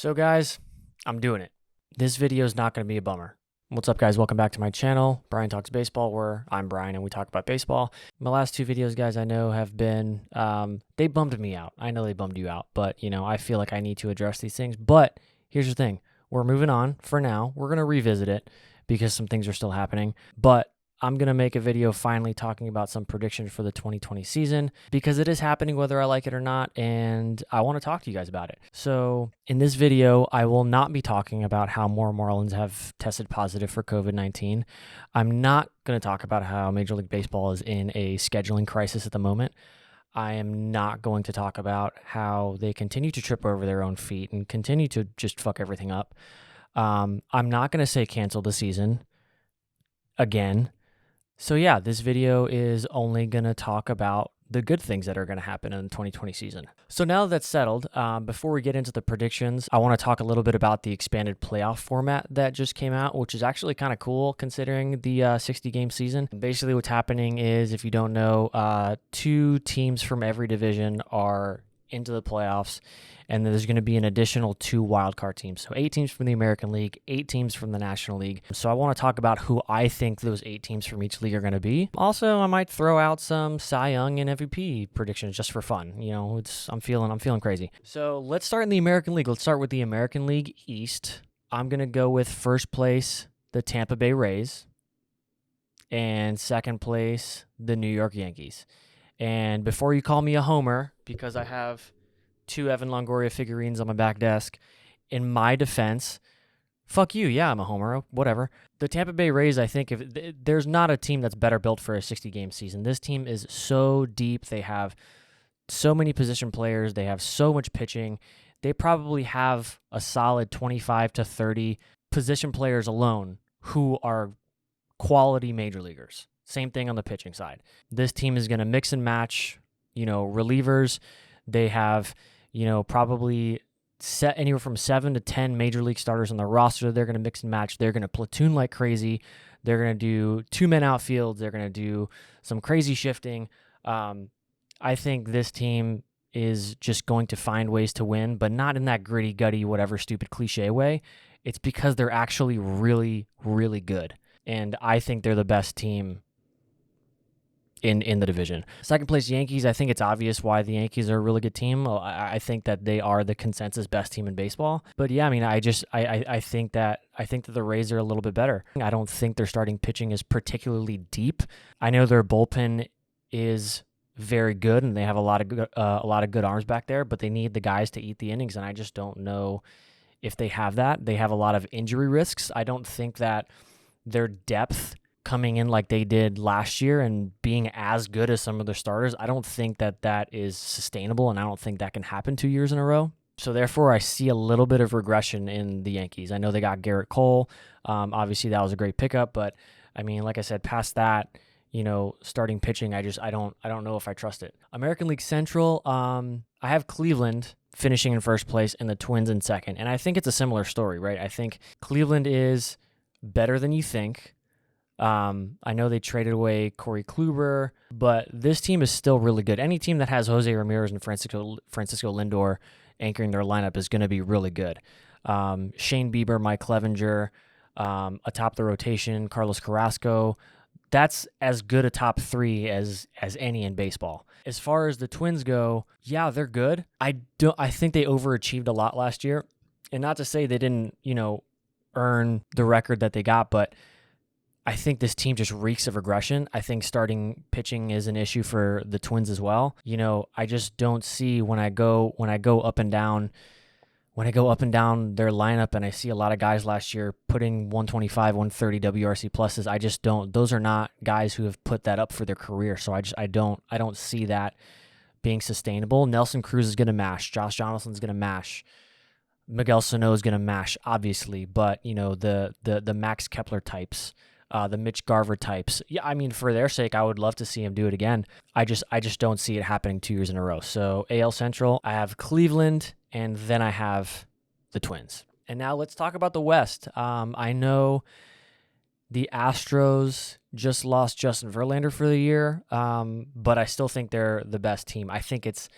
So guys, I'm doing it. This video is not going to be a bummer. What's up guys? Welcome back to my channel, Brian Talks Baseball, where I'm Brian and we talk about baseball. My last two videos, guys, I know have been, they bummed me out. I know they bummed you out, but I feel like I need to address these things. But here's the thing. We're moving on for now. We're going to revisit it because some things are still happening. But I'm going to make a video finally talking about some predictions for the 2020 season because it is happening whether I like it or not, and I want to talk to you guys about it. So in this video, I will not be talking about how more Marlins have tested positive for COVID-19. I'm not going to talk about how Major League Baseball is in a scheduling crisis at the moment. I am not going to talk about how they continue to trip over their own feet and continue to just fuck everything up. I'm not going to say cancel the season again. So yeah, this video is only going to talk about the good things that are going to happen in the 2020 season. So now that's settled, before we get into the predictions, I want to talk a little bit about the expanded playoff format that just came out, which is actually kind of cool considering the 60-game season. Basically what's happening is, if you don't know, 2 teams from every division are into the playoffs, and there's going to be an additional 2 wildcard teams. So 8 teams from the American League, 8 teams from the National League. So I want to talk about who I think those 8 teams from each league are going to be. Also, I might throw out some Cy Young and MVP predictions just for fun. I'm feeling crazy. So let's start in the American League. Let's start with the American League East. I'm going to go with first place, the Tampa Bay Rays, and second place, the New York Yankees. And before you call me a homer, because I have 2 Evan Longoria figurines on my back desk, in my defense, fuck you, yeah, I'm a homer, whatever. The Tampa Bay Rays, I think, there's not a team that's better built for a 60-game season. This team is so deep. They have so many position players. They have so much pitching. They probably have a solid 25 to 30 position players alone who are quality major leaguers. Same thing on the pitching side. This team is going to mix and match, relievers. They have, probably set anywhere from 7 to 10 major league starters on the roster. They're going to mix and match. They're going to platoon like crazy. They're going to do 2-man outfields. They're going to do some crazy shifting. I think this team is just going to find ways to win, but not in that gritty, gutty, whatever stupid cliche way. It's because they're actually really, really good. And I think they're the best team in the division. Second place Yankees, I think it's obvious why the Yankees are a really good team. I think that they are the consensus best team in baseball. But yeah, I think that the Rays are a little bit better. I don't think their starting pitching is particularly deep. I know their bullpen is very good and they have a lot of good arms back there, but they need the guys to eat the innings, and I just don't know if they have that. They have a lot of injury risks. I don't think that their depth coming in like they did last year and being as good as some of their starters, I don't think that is sustainable, and I don't think that can happen 2 years in a row. So therefore, I see a little bit of regression in the Yankees. I know they got Garrett Cole. Obviously, that was a great pickup, but like I said, past that, starting pitching, I don't know if I trust it. American League Central, I have Cleveland finishing in first place and the Twins in second, and I think it's a similar story, right? I think Cleveland is better than you think. I know they traded away Corey Kluber, but this team is still really good. Any team that has Jose Ramirez and Francisco Lindor anchoring their lineup is going to be really good. Shane Bieber, Mike Clevenger, atop the rotation, Carlos Carrasco. That's as good a top 3 as any in baseball. As far as the Twins go, yeah, they're good. I think they overachieved a lot last year, and not to say they didn't, earn the record that they got, but I think this team just reeks of regression. I think starting pitching is an issue for the Twins as well. I just don't see when I go up and down their lineup, and I see a lot of guys last year putting 125, 130 WRC pluses. I just don't. Those are not guys who have put that up for their career. So I don't see that being sustainable. Nelson Cruz is going to mash. Josh Donaldson's going to mash. Miguel Sano is going to mash, obviously, but the Max Kepler types, the Mitch Garver types. Yeah, for their sake, I would love to see him do it again. I just don't see it happening 2 years in a row. So AL Central, I have Cleveland, and then I have the Twins. And now let's talk about the West. I know the Astros just lost Justin Verlander for the year, but I still think they're the best team. I think it's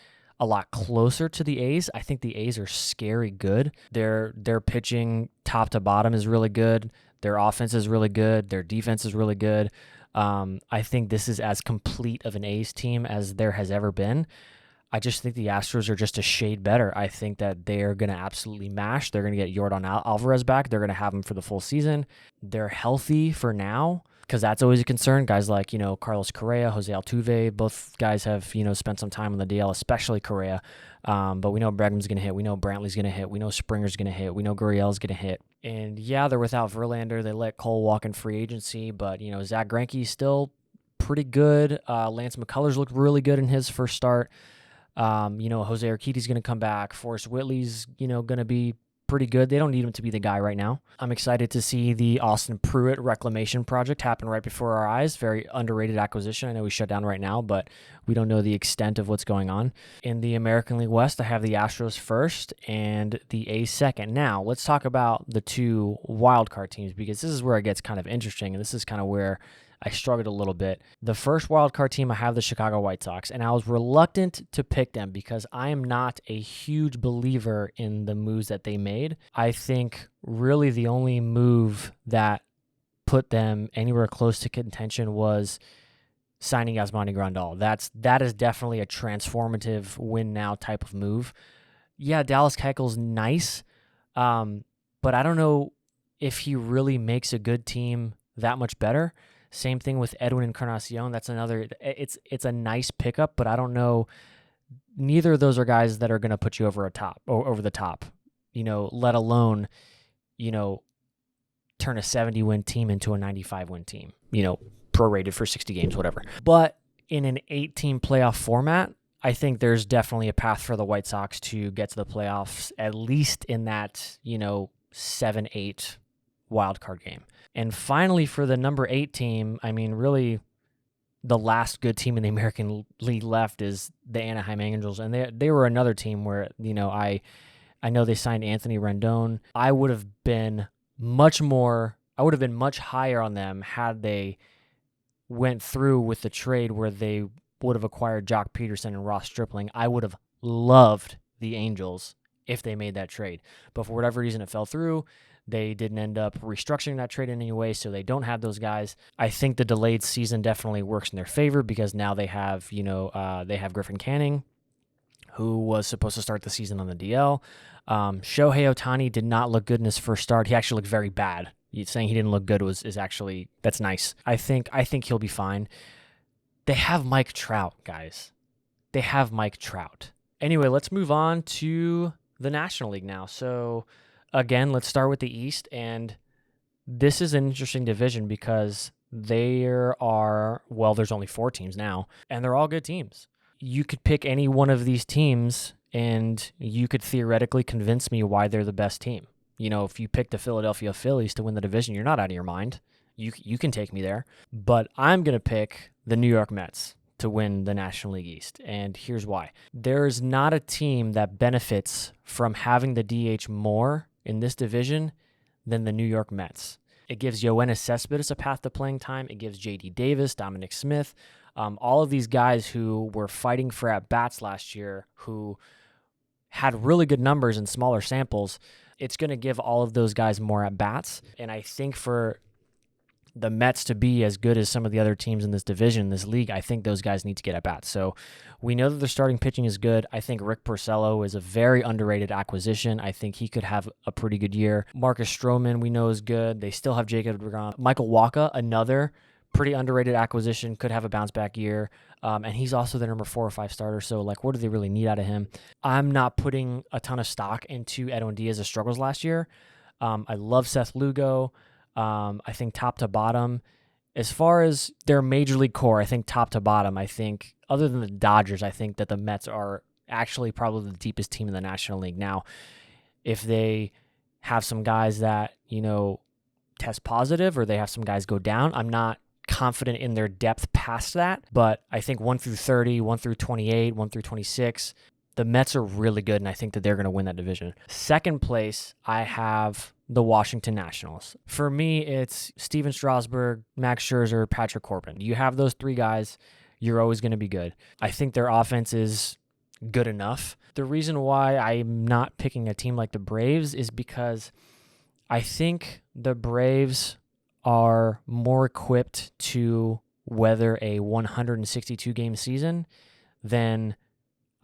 a lot closer to the A's. I think the A's are scary good. Their pitching top to bottom is really good. Their offense is really good. Their defense is really good. I think this is as complete of an A's team as there has ever been. I just think the Astros are just a shade better. I think that they're going to absolutely mash. They're going to get Yordan Alvarez back. They're going to have him for the full season. They're healthy for now, because that's always a concern. Guys like, Carlos Correa, Jose Altuve, both guys have, spent some time on the DL, especially Correa. But we know Bregman's going to hit. We know Brantley's going to hit. We know Springer's going to hit. We know Gurriel's going to hit. And yeah, they're without Verlander. They let Cole walk in free agency, but, Zach Greinke's still pretty good. Lance McCullers looked really good in his first start. Jose Urquidy's going to come back. Forrest Whitley's, going to be pretty good. They don't need him to be the guy right now. I'm excited to see the Austin Pruitt reclamation project happen right before our eyes. Very underrated acquisition. I know he's shut down right now, but we don't know the extent of what's going on. In the American League West, I have the Astros first and the A's second. Now, let's talk about the two wildcard teams, because this is where it gets kind of interesting, and this is kind of where I struggled a little bit. The first wildcard team, I have the Chicago White Sox, and I was reluctant to pick them because I am not a huge believer in the moves that they made. I think really the only move that put them anywhere close to contention was signing Yasmani Grandal. That is definitely a transformative win now type of move. Yeah, Dallas Keuchel's nice, but I don't know if he really makes a good team that much better. Same thing with Edwin Encarnacion. That's another. It's a nice pickup, but I don't know. Neither of those are guys that are going to put you over the top. Let alone, turn a 70-win team into a 95-win team. Prorated for 60 games, whatever. But in an 8-team playoff format, I think there's definitely a path for the White Sox to get to the playoffs, at least in that 7-8 wild card game. And finally, for the number 8 team, I mean, really, the last good team in the American League left is the Anaheim Angels, and they were another team where I know they signed Anthony Rendon. I would have been much higher on them had they went through with the trade where they would have acquired Jock Peterson and Ross Stripling. I would have loved the Angels if they made that trade, but for whatever reason, it fell through. They didn't end up restructuring that trade in any way, so they don't have those guys. I think the delayed season definitely works in their favor because now they have, they have Griffin Canning, who was supposed to start the season on the DL. Shohei Ohtani did not look good in his first start. He actually looked very bad. Saying he didn't look good is actually, that's nice. I think he'll be fine. They have Mike Trout, guys. They have Mike Trout. Anyway, let's move on to the National League now. So again, let's start with the East, and this is an interesting division because there's only 4 teams now, and they're all good teams. You could pick any one of these teams, and you could theoretically convince me why they're the best team. If you pick the Philadelphia Phillies to win the division, you're not out of your mind. You can take me there. But I'm going to pick the New York Mets to win the National League East, and here's why. There's not a team that benefits from having the DH more in this division than the New York Mets. It gives Yoenis Cespedes a path to playing time. It gives J.D. Davis, Dominic Smith, all of these guys who were fighting for at-bats last year, who had really good numbers in smaller samples. It's going to give all of those guys more at-bats. And I think for the Mets to be as good as some of the other teams in this division, this league, I think those guys need to get at-bats. So we know that their starting pitching is good. I think Rick Porcello is a very underrated acquisition. I think he could have a pretty good year. Marcus Stroman, we know, is good. They still have Jacob DeGrom. Michael Wacha, another pretty underrated acquisition, could have a bounce-back year. And he's also the number 4 or 5 starter, so what do they really need out of him? I'm not putting a ton of stock into Edwin Diaz's struggles last year. I love Seth Lugo. I think top to bottom, as far as their major league core, I think top to bottom, other than the Dodgers, I think that the Mets are actually probably the deepest team in the National League. Now, if they have some guys that, test positive or they have some guys go down, I'm not confident in their depth past that, but I think 1 through 30, 1 through 28, 1 through 26, the Mets are really good, and I think that they're going to win that division. Second place, I have the Washington Nationals. For me, it's Steven Strasburg, Max Scherzer, Patrick Corbin. You have those 3 guys, you're always going to be good. I think their offense is good enough. The reason why I'm not picking a team like the Braves is because I think the Braves are more equipped to weather a 162-game season than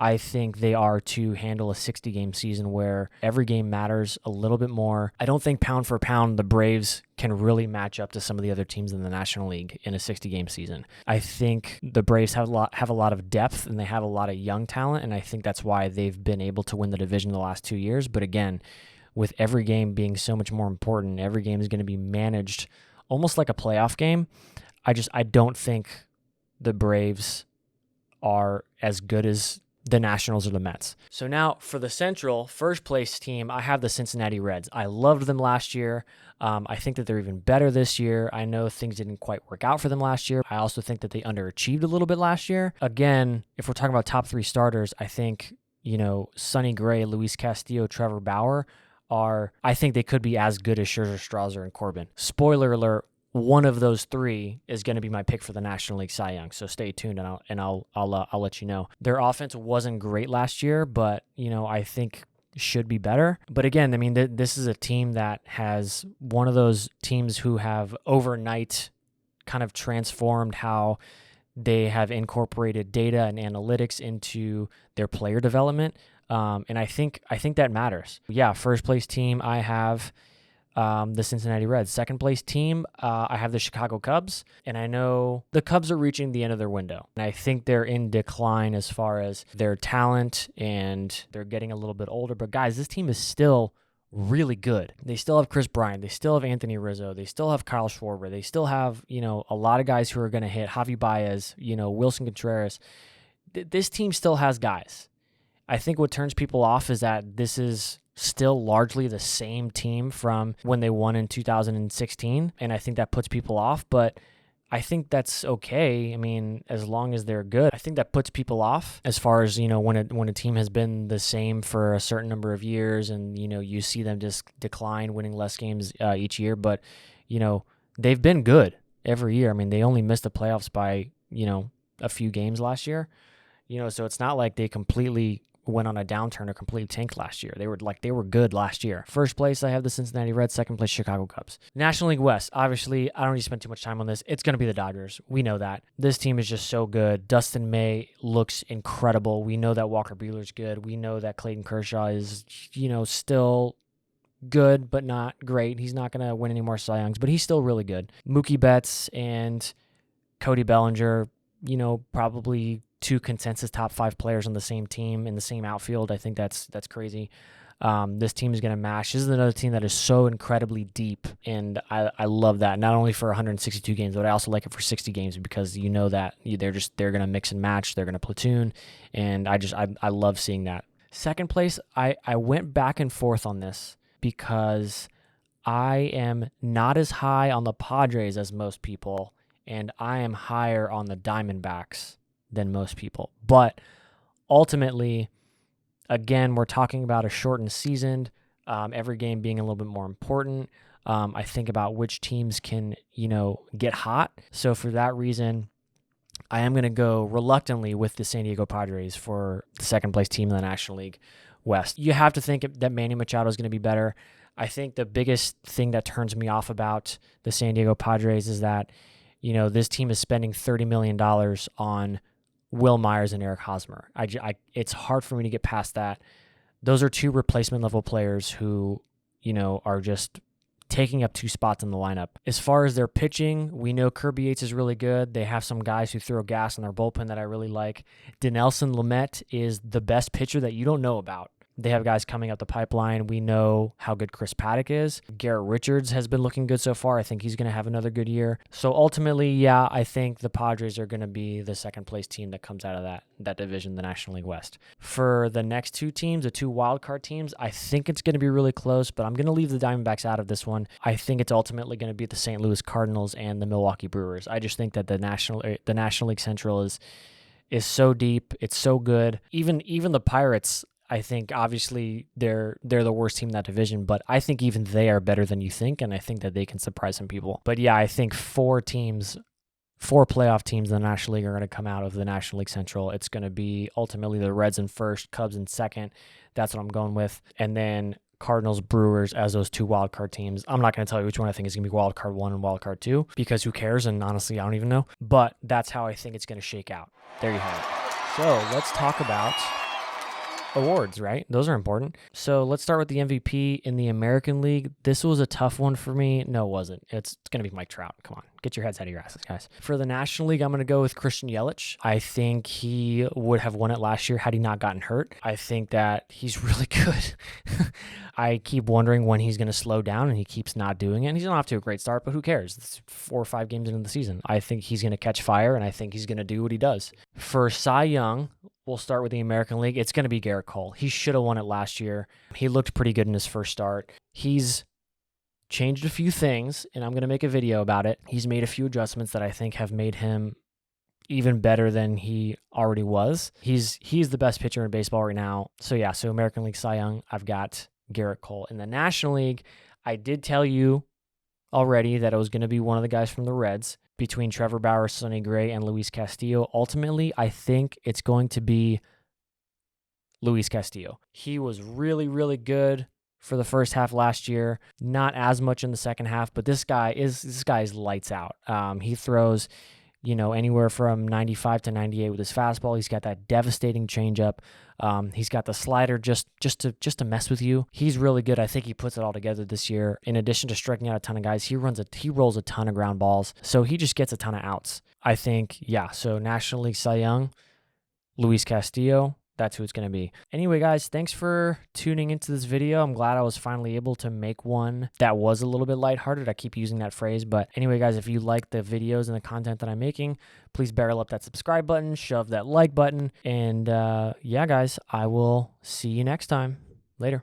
I think they are to handle a 60-game season where every game matters a little bit more. I don't think pound for pound the Braves can really match up to some of the other teams in the National League in a 60-game season. I think the Braves have a lot of depth and they have a lot of young talent, and I think that's why they've been able to win the division the last 2 years. But again, with every game being so much more important, every game is going to be managed almost like a playoff game. I don't think the Braves are as good as the Nationals or the Mets. So now for the Central first place team, I have the Cincinnati Reds. I loved them last year. I think that they're even better this year. I know things didn't quite work out for them last year. I also think that they underachieved a little bit last year. Again, if we're talking about top 3 starters, I think, Sonny Gray, Luis Castillo, Trevor Bauer I think they could be as good as Scherzer, Strasser, and Corbin. Spoiler alert, one of those 3 is going to be my pick for the National League Cy Young. So stay tuned, and I'll let you know. Their offense wasn't great last year, but I think should be better. But again, I mean, this is a team that has one of those teams who have overnight kind of transformed how they have incorporated data and analytics into their player development. And I think that matters. Yeah, first place team, I have the Cincinnati Reds. Second place team, I have the Chicago Cubs. And I know the Cubs are reaching the end of their window. And I think they're in decline as far as their talent, and they're getting a little bit older. But guys, this team is still really good. They still have Chris Bryant. They still have Anthony Rizzo. They still have Kyle Schwarber. They still have, a lot of guys who are going to hit. Javi Baez, Wilson Contreras. This team still has guys. I think what turns people off is that this is still largely the same team from when they won in 2016, and I think that puts people off, but I think that's okay. I mean, as long as they're good, I think that puts people off as far as, when a team has been the same for a certain number of years and, you see them just decline, winning less games each year, but, they've been good every year. I mean, they only missed the playoffs by, a few games last year, so it's not like they completely went on a downturn or completely tanked last year. They were good last year. First place, I have the Cincinnati Reds. Second place, Chicago Cubs. National League West, obviously, I don't need to spend too much time on this. It's going to be the Dodgers. We know that. This team is just so good. Dustin May looks incredible. We know that Walker Buehler's good. We know that Clayton Kershaw is, still good, but not great. He's not going to win any more Cy Youngs, but he's still really good. Mookie Betts and Cody Bellinger, probably 2 consensus top 5 players on the same team in the same outfield. I think that's crazy. This team is going to mash. This is another team that is so incredibly deep, and I love that. Not only for 162 games, but I also like it for 60 games because that they're going to mix and match. They're going to platoon, and I love seeing that. Second place, I went back and forth on this because I am not as high on the Padres as most people, and I am higher on the Diamondbacks than most people. But ultimately, again, we're talking about a shortened season, every game being a little bit more important. I think about which teams can, get hot. So for that reason, I am going to go reluctantly with the San Diego Padres for the second place team in the National League West. You have to think that Manny Machado is going to be better. I think the biggest thing that turns me off about the San Diego Padres is that, this team is spending $30 million on Will Myers and Eric Hosmer. It's hard for me to get past that. Those are 2 replacement level players who, are just taking up 2 spots in the lineup. As far as their pitching, we know Kirby Yates is really good. They have some guys who throw gas in their bullpen that I really like. Dinelson Lamet is the best pitcher that you don't know about. They have guys coming up the pipeline. We know how good Chris Paddock is. Garrett Richards has been looking good so far. I think he's going to have another good year. So ultimately, yeah, I think the Padres are going to be the second place team that comes out of that division, the National League West. For the next 2 teams, the 2 wildcard teams, I think it's going to be really close, but I'm going to leave the Diamondbacks out of this one. I think it's ultimately going to be the St. Louis Cardinals and the Milwaukee Brewers. I just think that the National League Central is so deep. It's so good. Even the Pirates, I think obviously they're the worst team in that division, but I think even they are better than you think, and I think that they can surprise some people. But yeah, I think 4 teams 4 playoff teams in the National League are going to come out of the National League Central. It's going to be ultimately the Reds in first, Cubs in second. That's what I'm going with. And then Cardinals, Brewers as those 2 wildcard teams. I'm not going to tell you which one I think is going to be wildcard 1 and wildcard 2 because who cares? And honestly, I don't even know. But that's how I think it's going to shake out. There you have it. So let's talk about awards, right? Those are important. So let's start with the MVP in the American League. This was a tough one for me. No, it wasn't. It's going to be Mike Trout. Come on. Get your heads out of your asses, guys. For the National League, I'm going to go with Christian Yelich. I think he would have won it last year had he not gotten hurt. I think that he's really good. I keep wondering when he's going to slow down, and he keeps not doing it. And he's not off to a great start, but who cares? It's 4 or 5 games into the season. I think he's going to catch fire, and I think he's going to do what he does. For Cy Young, we'll start with the American League. It's going to be Garrett Cole. He should have won it last year. He looked pretty good in his first start. He's changed a few things, and I'm going to make a video about it. He's made a few adjustments that I think have made him even better than he already was. He's the best pitcher in baseball right now. So yeah, so American League Cy Young, I've got Garrett Cole. In the National League, I did tell you already that it was going to be one of the guys from the Reds between Trevor Bauer, Sonny Gray, and Luis Castillo. Ultimately, I think it's going to be Luis Castillo. He was really, really good for the first half last year. Not as much in the second half, but this guy is lights out. He throws, anywhere from 95 to 98 with his fastball. He's got that devastating changeup. He's got the slider just to mess with you. He's really good. I think he puts it all together this year. In addition to striking out a ton of guys, he rolls a ton of ground balls. So he just gets a ton of outs. I think, yeah. So National League Cy Young, Luis Castillo. That's who it's going to be. Anyway, guys, thanks for tuning into this video. I'm glad I was finally able to make one that was a little bit lighthearted. I keep using that phrase. But anyway, guys, if you like the videos and the content that I'm making, please barrel up that subscribe button, shove that like button. And yeah, guys, I will see you next time. Later.